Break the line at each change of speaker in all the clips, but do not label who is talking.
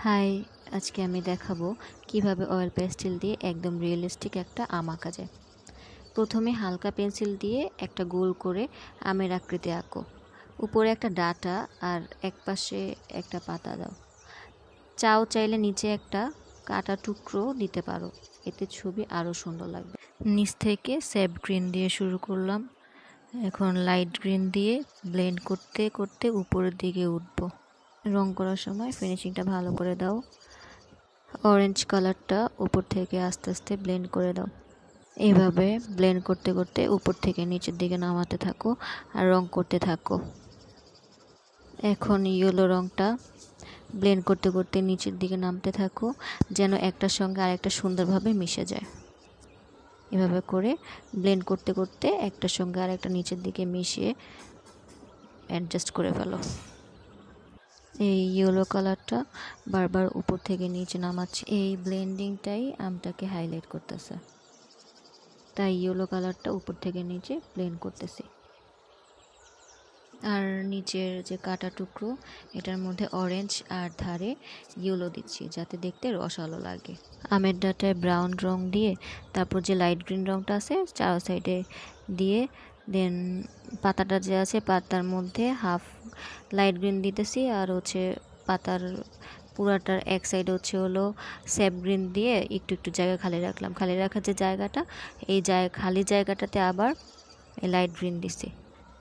High, আজকে আমি দেখাবো কিভাবে অয়েল পেস্টেল দিয়ে একদম রিয়েলিস্টিক একটা আম আঁকা যায়। প্রথমে হালকা পেন্সিল দিয়ে একটা গোল করে আমের আকৃতি আঁকো। উপরে একটা ডাঁটা আর একপাশে একটা পাতা দাও। চাইলে নিচে একটা কাটা টুকরো দিতে পারো, এতে ছবি আরও সুন্দর লাগবে। নিচ থেকে স্যাপ গ্রিন দিয়ে শুরু করলাম, এখন লাইট গ্রিন দিয়ে ব্লেন্ড করতে করতে উপরের দিকে উঠবো। রং করার সময় ফিনিশিংটা ভালো করে দাও। অরেঞ্জ কালারটা উপর থেকে আস্তে আস্তে ব্লেন্ড করে দাও। এইভাবে ব্লেন্ড করতে করতে উপর থেকে নিচের দিকে নামাতে থাকো আর রং করতে থাকো। এখন ইয়েলো রংটা ব্লেন্ড করতে করতে নিচের দিকে নামতে থাকো, যেন একটার সঙ্গে আরেকটা সুন্দরভাবে মিশে যায়। এভাবে করে ব্লেন্ড করতে করতে একটার সঙ্গে আরেকটা নিচের দিকে মিশিয়ে অ্যাডজাস্ট করে ফেলো। এই ইয়েলো কালারটা বারবার উপর থেকে নিচে নামাচ্ছি, এই ব্লেন্ডিংটাই আমটাকে হাইলাইট করতেছে, তাই ইয়েলো কালারটা উপর থেকে নিচে ব্লেন্ড করতেছি। আর নিচের যে কাটা টুকরো, এটার মধ্যে অরেঞ্জ আর ধারে ইয়েলো দিচ্ছি যাতে দেখতে রসালো লাগে। আমের ডাঁটায় ব্রাউন রং দিয়ে তারপর যে লাইট গ্রিন রংটা আছে চার সাইডে দিয়ে দেন পাতাটা যে আছে পাতার মধ্যে হাফ লাইট গ্রিন দিতেছি, আর পাতার পুরাটার এক সাইডে হলো স্যাপ গ্রিন দিয়ে একটু একটু জায়গা খালি রাখলাম। খালি রাখার যে জায়গাটা, এই খালি জায়গাটাতে আবার লাইট গ্রিন দিছি।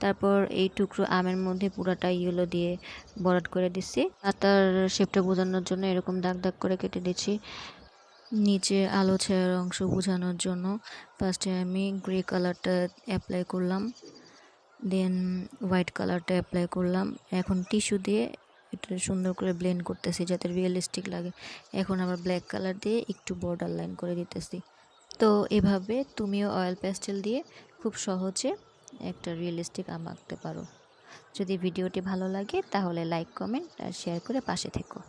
তারপর এই টুকরো আমের মধ্যে পুরাটা ইয়েলো দিয়ে বরাট করে দিচ্ছি। পাতার শেপটা বোঝানোর জন্য এরকম দাগ দাগ করে কেটে দিচ্ছি। নিচে আলো ছায়ার অংশ বোঝানোর জন্য ফার্স্টে আমি গ্রে কালারটা অ্যাপ্লাই করলাম, দেন হোয়াইট কালারটা অ্যাপ্লাই করলাম। এখন টিস্যু দিয়ে এটা সুন্দর করে ব্লেন্ড করতেছি যাতে রিয়েলিস্টিক লাগে। এখন আবার ব্ল্যাক কালার দিয়ে একটু বর্ডার লাইন করে দিতেছি। তো এভাবে তুমিও অয়েল প্যাস্টেল দিয়ে খুব সহজে একটা রিয়েলিস্টিক আম আঁকতে পারো। যদি ভিডিওটি ভালো লাগে তাহলে লাইক, কমেন্ট আর শেয়ার করে পাশে থেকো।